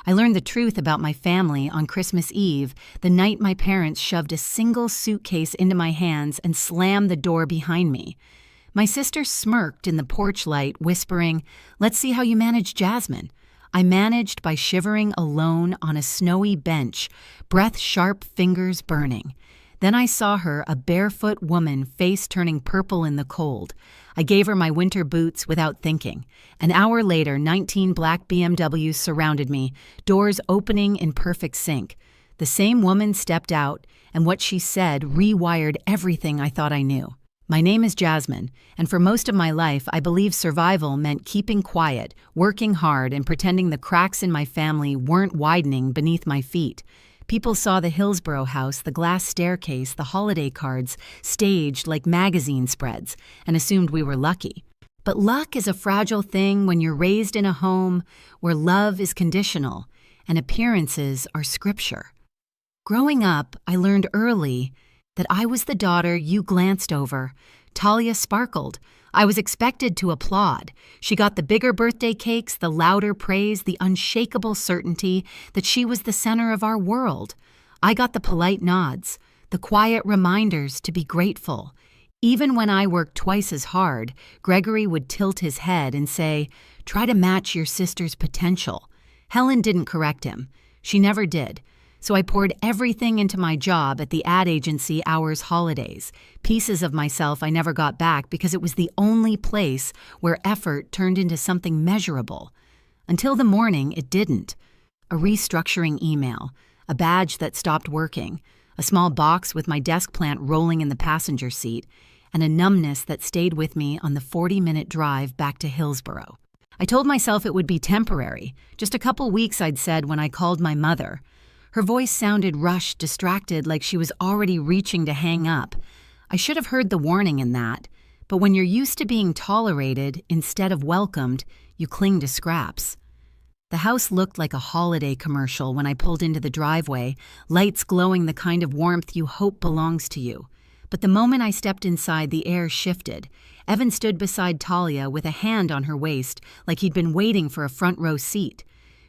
I learned the truth about my family on Christmas Eve, the night my parents shoved a single suitcase into my hands and slammed the door behind me. My sister smirked in the porch light, whispering, "Let's see how you manage Jasmine." I managed by shivering alone on a snowy bench, breath-sharp fingers burning. Then I saw her, a barefoot woman, face turning purple in the cold. I gave her my winter boots without thinking. An hour later, 19 black BMWs surrounded me, doors opening in perfect sync. The same woman stepped out, and what she said rewired everything I thought I knew. My name is Jasmine, and for most of my life I believed survival meant keeping quiet, working hard, and pretending the cracks in my family weren't widening beneath my feet. People saw the Hillsborough house, the glass staircase, the holiday cards, staged like magazine spreads, and assumed we were lucky. But luck is a fragile thing when you're raised in a home where love is conditional and appearances are scripture. Growing up, I learned early that I was the daughter you glanced over. Talia sparkled. I was expected to applaud. She got the bigger birthday cakes, the louder praise, the unshakable certainty that she was the center of our world. I got the polite nods, the quiet reminders to be grateful. Even when I worked twice as hard, Gregory would tilt his head and say, "Try to match your sister's potential." Helen didn't correct him. She never did. So I poured everything into my job at the ad agency hours holidays, pieces of myself I never got back because it was the only place where effort turned into something measurable. Until the morning, it didn't. A restructuring email, a badge that stopped working, a small box with my desk plant rolling in the passenger seat, and a numbness that stayed with me on the 40-minute drive back to Hillsborough. I told myself it would be temporary, just a couple weeks, I'd said when I called my mother. Her voice sounded rushed, distracted, like she was already reaching to hang up. I should have heard the warning in that, but when you're used to being tolerated instead of welcomed, you cling to scraps. The house looked like a holiday commercial when I pulled into the driveway, lights glowing the kind of warmth you hope belongs to you. But the moment I stepped inside, the air shifted. Evan stood beside Talia with a hand on her waist, like he'd been waiting for a front-row seat.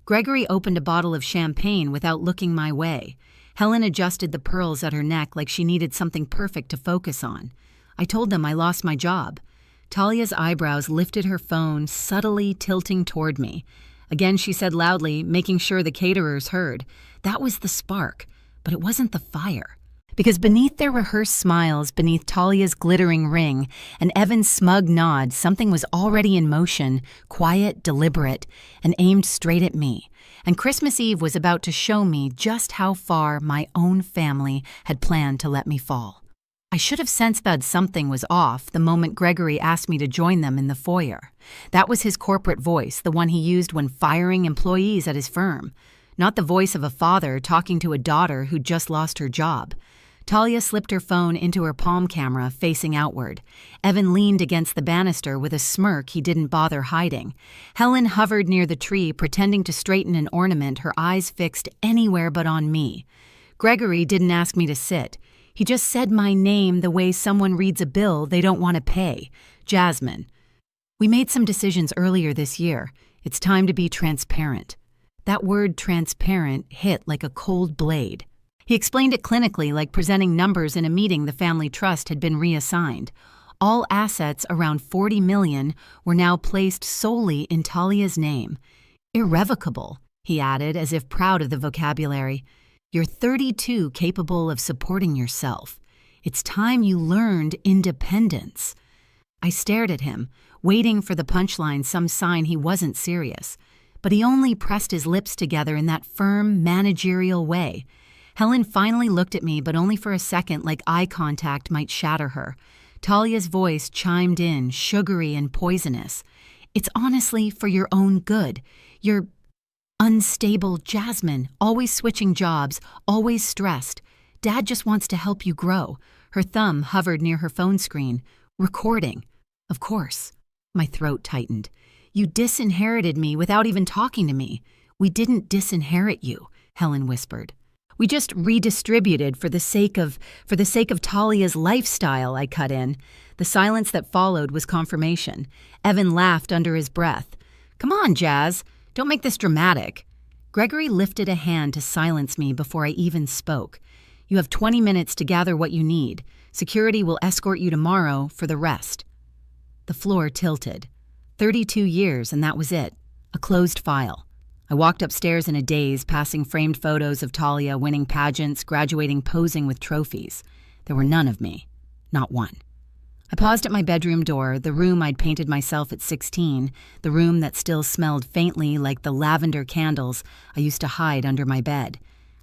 Gregory opened a bottle of champagne without looking my way. Helen adjusted the pearls at her neck like she needed something perfect to focus on. I told them I lost my job. Talia's eyebrows lifted, her phone subtly tilting toward me. Again she said loudly, making sure the caterers heard, "That was the spark, but it wasn't the fire." Because beneath their rehearsed smiles, beneath Talia's glittering ring, and Evan's smug nod, something was already in motion, quiet, deliberate, and aimed straight at me. And Christmas Eve was about to show me just how far my own family had planned to let me fall. I should have sensed that something was off the moment Gregory asked me to join them in the foyer. That was his corporate voice, the one he used when firing employees at his firm. Not the voice of a father talking to a daughter who'd just lost her job. Talia slipped her phone into her palm camera, facing outward. Evan leaned against the banister with a smirk he didn't bother hiding. Helen hovered near the tree, pretending to straighten an ornament, her eyes fixed anywhere but on me. Gregory didn't ask me to sit. He just said my name the way someone reads a bill they don't want to pay. Jasmine. We made some decisions earlier this year. It's time to be transparent. That word transparent hit like a cold blade. He explained it clinically, like presenting numbers in a meeting the family trust had been reassigned. All assets, around $40 million, were now placed solely in Talia's name. Irrevocable, he added, as if proud of the vocabulary. You're 32, capable of supporting yourself. It's time you learned independence. I stared at him, waiting for the punchline, some sign he wasn't serious. But he only pressed his lips together in that firm, managerial way. Helen finally looked at me, but only for a second, like eye contact might shatter her. Talia's voice chimed in, sugary and poisonous. It's honestly for your own good. You're unstable Jasmine, always switching jobs, always stressed. Dad just wants to help you grow. Her thumb hovered near her phone screen. Recording. Of course. My throat tightened. You disinherited me without even talking to me. We didn't disinherit you, Helen whispered. We just redistributed for the sake of Talia's lifestyle, I cut in. The silence that followed was confirmation. Evan laughed under his breath. Come on, Jazz. Don't make this dramatic. Gregory lifted a hand to silence me before I even spoke. "You have 20 minutes to gather what you need. Security will escort you tomorrow for the rest." The floor tilted. 32 years, and that was it. A closed file. I walked upstairs in a daze, passing framed photos of Talia winning pageants, graduating, posing with trophies. There were none of me. Not one. I paused at my bedroom door, the room I'd painted myself at 16, the room that still smelled faintly like the lavender candles I used to hide under my bed.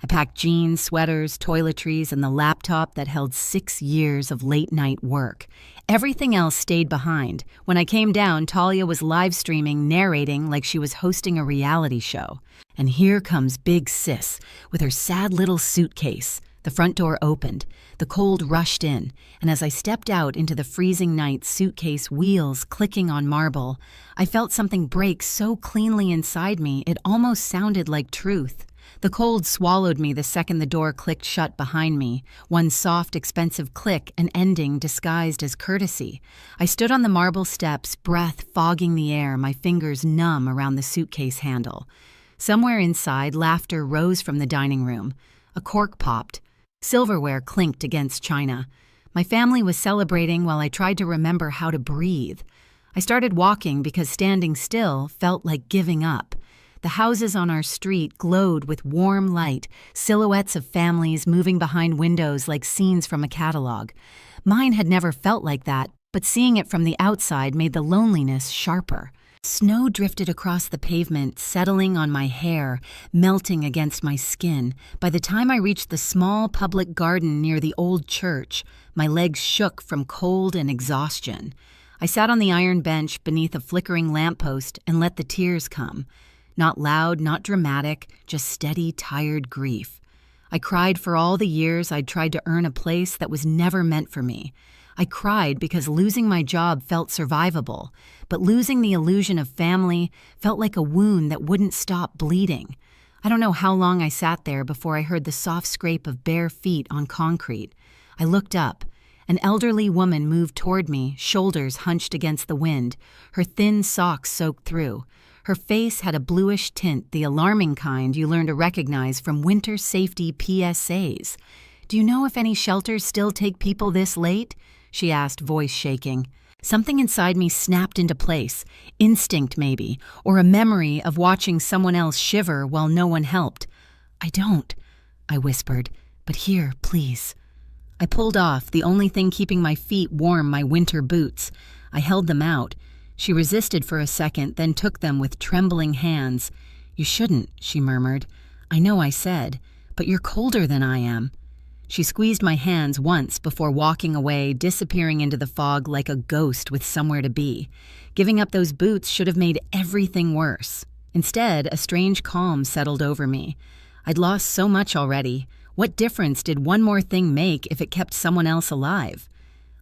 I packed jeans, sweaters, toiletries, and the laptop that held 6 years of late-night work. Everything else stayed behind. When I came down, Talia was live streaming, narrating like she was hosting a reality show. And here comes Big Sis with her sad little suitcase. The front door opened. The cold rushed in, and as I stepped out into the freezing night, suitcase wheels clicking on marble, I felt something break so cleanly inside me it almost sounded like truth. The cold swallowed me the second the door clicked shut behind me, one soft, expensive click, an ending disguised as courtesy. I stood on the marble steps, breath fogging the air, my fingers numb around the suitcase handle. Somewhere inside, laughter rose from the dining room. A cork popped. Silverware clinked against china. My family was celebrating while I tried to remember how to breathe. I started walking because standing still felt like giving up. The houses on our street glowed with warm light, silhouettes of families moving behind windows like scenes from a catalog. Mine had never felt like that, but seeing it from the outside made the loneliness sharper. Snow drifted across the pavement, settling on my hair, melting against my skin. By the time I reached the small public garden near the old church, my legs shook from cold and exhaustion. I sat on the iron bench beneath a flickering lamppost and let the tears come. Not loud, not dramatic, just steady, tired grief. I cried for all the years I'd tried to earn a place that was never meant for me. I cried because losing my job felt survivable, but losing the illusion of family felt like a wound that wouldn't stop bleeding. I don't know how long I sat there before I heard the soft scrape of bare feet on concrete. I looked up. An elderly woman moved toward me, shoulders hunched against the wind, her thin socks soaked through. Her face had a bluish tint, the alarming kind you learn to recognize from winter safety PSAs. "Do you know if any shelters still take people this late?" she asked, voice shaking. Something inside me snapped into place, instinct maybe, or a memory of watching someone else shiver while no one helped. "I don't," I whispered, "but here, please." I pulled off, the only thing keeping my feet warm, my winter boots. I held them out. She resisted for a second, then took them with trembling hands. "You shouldn't," she murmured. "I know I said, but you're colder than I am." She squeezed my hands once before walking away, disappearing into the fog like a ghost with somewhere to be. Giving up those boots should have made everything worse. Instead, a strange calm settled over me. I'd lost so much already. What difference did one more thing make if it kept someone else alive?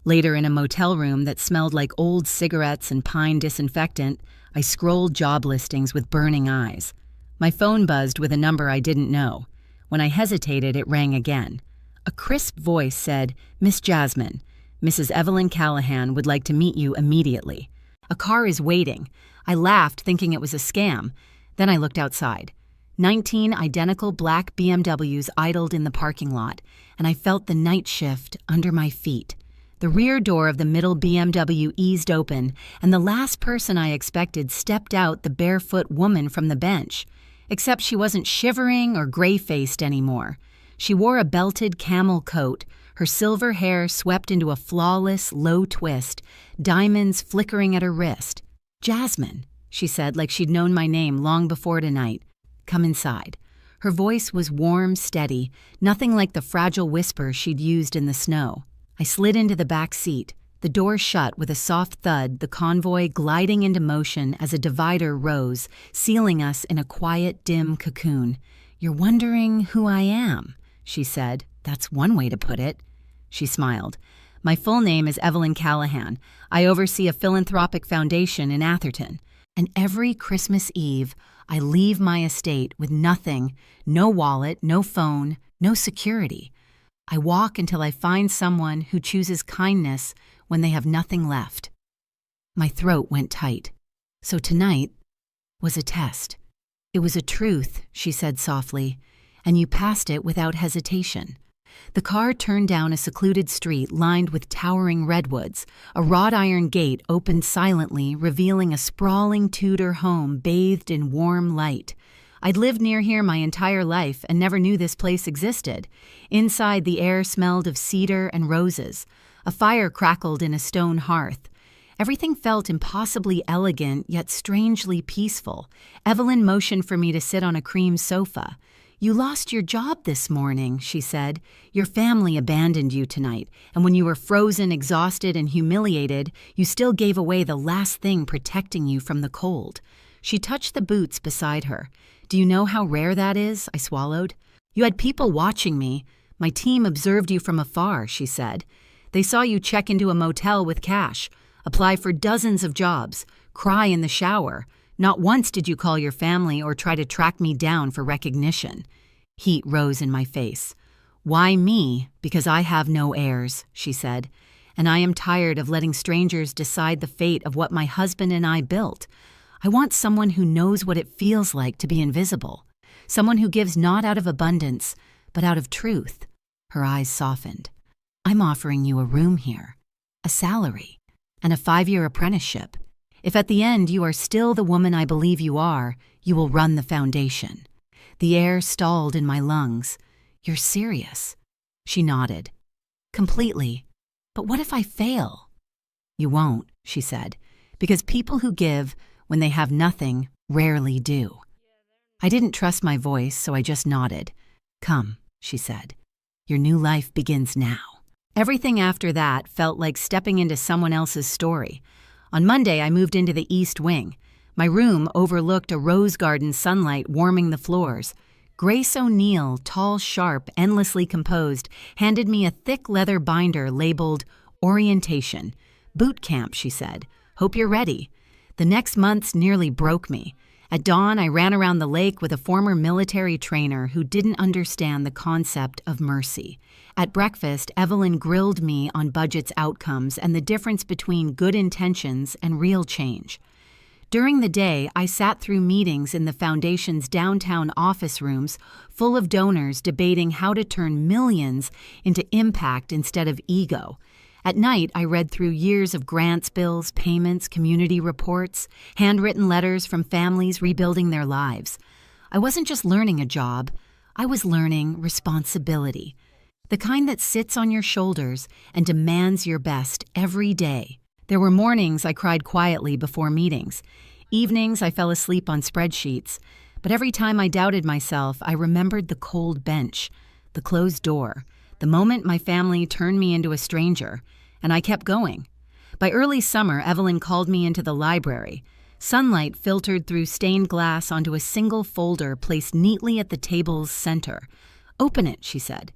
Later, in a motel room that smelled like old cigarettes and pine disinfectant, I scrolled job listings with burning eyes. My phone buzzed with a number I didn't know. When I hesitated, it rang again. A crisp voice said, "Miss Jasmine, Mrs. Evelyn Callahan would like to meet you immediately. A car is waiting." I laughed, thinking it was a scam. Then I looked outside. 19 identical black BMWs idled in the parking lot, and I felt the night shift under my feet. The rear door of the middle BMW eased open, and the last person I expected stepped out, the barefoot woman from the bench. Except she wasn't shivering or gray-faced anymore. She wore a belted camel coat, her silver hair swept into a flawless, low twist, diamonds flickering at her wrist. "Jasmine," she said like she'd known my name long before tonight. "Come inside." Her voice was warm, steady, nothing like the fragile whisper she'd used in the snow. I slid into the back seat. The door shut with a soft thud, the convoy gliding into motion as a divider rose, sealing us in a quiet, dim cocoon. "You're wondering who I am," she said. "That's one way to put it." She smiled. "My full name is Evelyn Callahan. I oversee a philanthropic foundation in Atherton. And every Christmas Eve, I leave my estate with nothing, no wallet, no phone, no security. I walk until I find someone who chooses kindness when they have nothing left." My throat went tight. So tonight was a test. It was a truth, she said softly, and you passed it without hesitation. The car turned down a secluded street lined with towering redwoods. A wrought iron gate opened silently, revealing a sprawling Tudor home bathed in warm light. I'd lived near here my entire life and never knew this place existed. Inside, the air smelled of cedar and roses. A fire crackled in a stone hearth. Everything felt impossibly elegant, yet strangely peaceful. Evelyn motioned for me to sit on a cream sofa. You lost your job this morning, she said. Your family abandoned you tonight, and when you were frozen, exhausted, and humiliated, you still gave away the last thing protecting you from the cold. She touched the boots beside her. Do you know how rare that is? I swallowed. You had people watching me. My team observed you from afar, she said. They saw you check into a motel with cash, apply for dozens of jobs, cry in the shower. Not once did you call your family or try to track me down for recognition. Heat rose in my face. Why me? Because I have no heirs, she said, and I am tired of letting strangers decide the fate of what my husband and I built. I want someone who knows what it feels like to be invisible, someone who gives not out of abundance, but out of truth. Her eyes softened. I'm offering you a room here, a salary, and a 5-year apprenticeship. If at the end you are still the woman I believe you are, you will run the foundation. The air stalled in my lungs. You're serious? She nodded. Completely. But what if I fail? You won't, she said, because people who give when they have nothing rarely do. I didn't trust my voice, so I just nodded. Come, she said. Your new life begins now. Everything after that felt like stepping into someone else's story. On Monday, I moved into the East Wing. My room overlooked a rose garden sunlight warming the floors. Grace O'Neill, tall, sharp, endlessly composed, handed me a thick leather binder labeled Orientation. Boot camp, she said. Hope you're ready. The next months nearly broke me. At dawn, I ran around the lake with a former military trainer who didn't understand the concept of mercy. At breakfast, Evelyn grilled me on budget's outcomes and the difference between good intentions and real change. During the day, I sat through meetings in the Foundation's downtown office rooms full of donors debating how to turn millions into impact instead of ego. At night, I read through years of grants bills, payments, community reports, handwritten letters from families rebuilding their lives. I wasn't just learning a job, I was learning responsibility. The kind that sits on your shoulders and demands your best every day. There were mornings I cried quietly before meetings. Evenings I fell asleep on spreadsheets. But every time I doubted myself, I remembered the cold bench, the closed door, the moment my family turned me into a stranger. And I kept going. By early summer, Evelyn called me into the library. Sunlight filtered through stained glass onto a single folder placed neatly at the table's center. Open it, she said.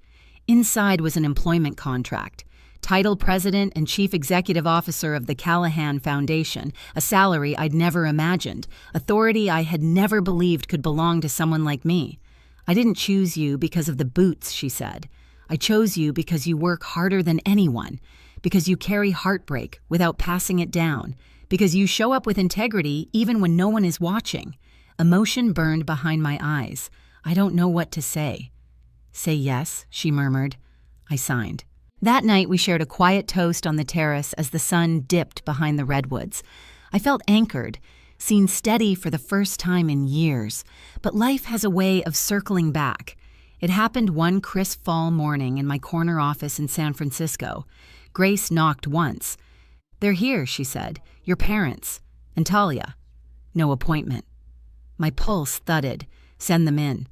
Inside was an employment contract. Title President and Chief Executive Officer of the Callahan Foundation, a salary I'd never imagined, authority I had never believed could belong to someone like me. I didn't choose you because of the boots, she said. I chose you because you work harder than anyone. Because you carry heartbreak without passing it down, because you show up with integrity even when no one is watching. Emotion burned behind my eyes. I don't know what to say. Say yes, she murmured. I signed. That night we shared a quiet toast on the terrace as the sun dipped behind the redwoods. I felt anchored, seen steady for the first time in years, but life has a way of circling back. It happened one crisp fall morning in my corner office in San Francisco. Grace knocked once. They're here, she said. Your parents. And Talia. No appointment. My pulse thudded. Send them in.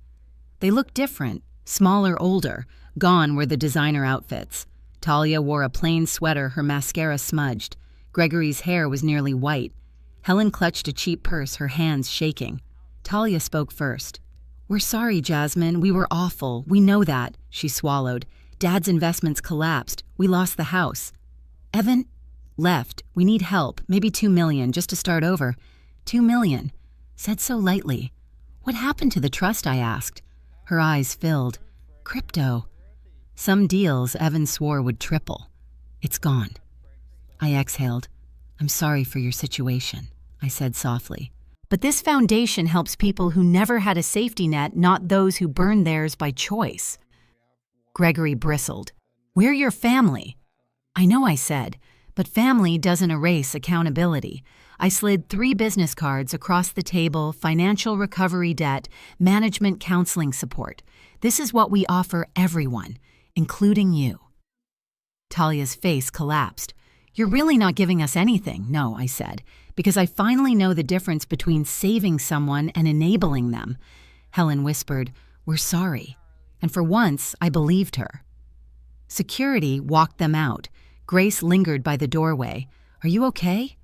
They looked different. Smaller, older. Gone were the designer outfits. Talia wore a plain sweater, her mascara smudged. Gregory's hair was nearly white. Helen clutched a cheap purse, her hands shaking. Talia spoke first. We're sorry, Jasmine. We were awful. We know that. She swallowed. Dad's investments collapsed. We lost the house. Evan? Left. We need help. Maybe $2 million, just to start over. $2 million. Said so lightly. What happened to the trust, I asked. Her eyes filled. Crypto. Some deals Evan swore would triple. It's gone. I exhaled. I'm sorry for your situation, I said softly. But this foundation helps people who never had a safety net, not those who burned theirs by choice. Gregory bristled. We're your family. I know, I said, but family doesn't erase accountability. I slid 3 business cards across the table: financial recovery debt, management counseling support. This is what we offer everyone, including you. Talia's face collapsed. You're really not giving us anything. No, I said, because I finally know the difference between saving someone and enabling them. Helen whispered, We're sorry. And for once, I believed her. Security walked them out. Grace lingered by the doorway. Are you okay?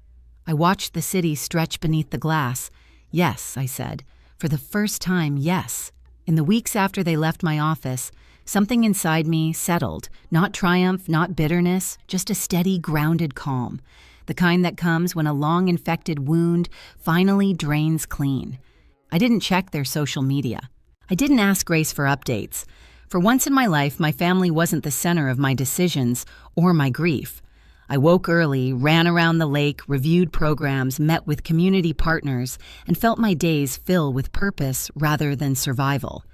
I watched the city stretch beneath the glass. Yes, I said. For the first time, yes. In the weeks after they left my office, something inside me settled. Not triumph, not bitterness, just a steady, grounded calm. The kind that comes when a long-infected wound finally drains clean. I didn't check their social media. I didn't ask Grace for updates. For once in my life, my family wasn't the center of my decisions or my grief. I woke early, ran around the lake, reviewed programs, met with community partners, and felt my days fill with purpose rather than survival.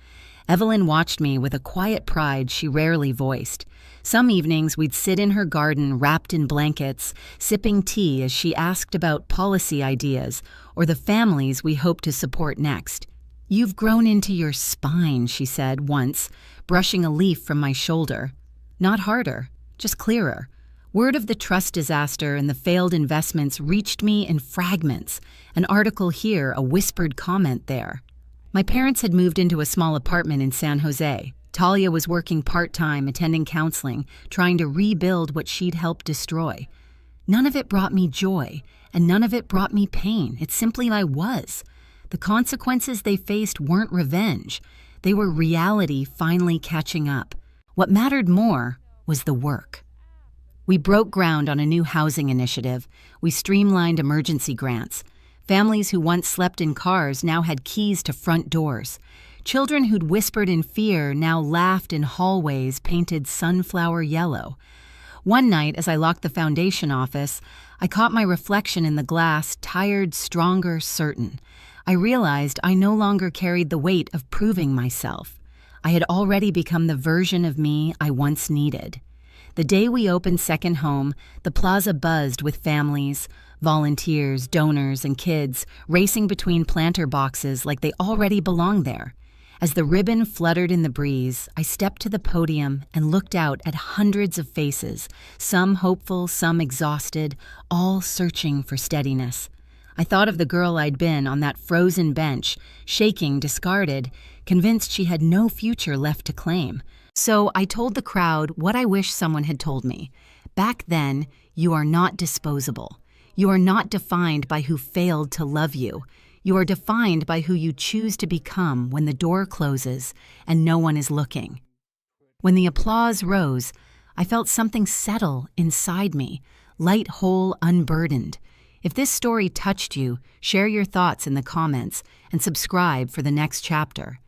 Evelyn watched me with a quiet pride she rarely voiced. Some evenings we'd sit in her garden wrapped in blankets, sipping tea as she asked about policy ideas or the families we hoped to support next. You've grown into your spine, she said once, brushing a leaf from my shoulder. Not harder, just clearer. Word of the trust disaster and the failed investments reached me in fragments, an article here, a whispered comment there. My parents had moved into a small apartment in San Jose. Talia was working part-time, attending counseling, trying to rebuild what she'd helped destroy. None of it brought me joy, and none of it brought me pain. It's simply I was. The consequences they faced weren't revenge. They were reality finally catching up. What mattered more was the work. We broke ground on a new housing initiative. We streamlined emergency grants. Families who once slept in cars now had keys to front doors. Children who'd whispered in fear now laughed in hallways painted sunflower yellow. One night, as I locked the foundation office, I caught my reflection in the glass, tired, stronger, certain. I realized I no longer carried the weight of proving myself. I had already become the version of me I once needed. The day we opened Second Home, the plaza buzzed with families, volunteers, donors, and kids racing between planter boxes like they already belonged there. As the ribbon fluttered in the breeze, I stepped to the podium and looked out at hundreds of faces, some hopeful, some exhausted, all searching for steadiness. I thought of the girl I'd been on that frozen bench, shaking, discarded, convinced she had no future left to claim. So I told the crowd what I wish someone had told me. Back then, you are not disposable. You are not defined by who failed to love you. You are defined by who you choose to become when the door closes and no one is looking. When the applause rose, I felt something settle inside me, light, whole, unburdened. If this story touched you, share your thoughts in the comments and subscribe for the next chapter.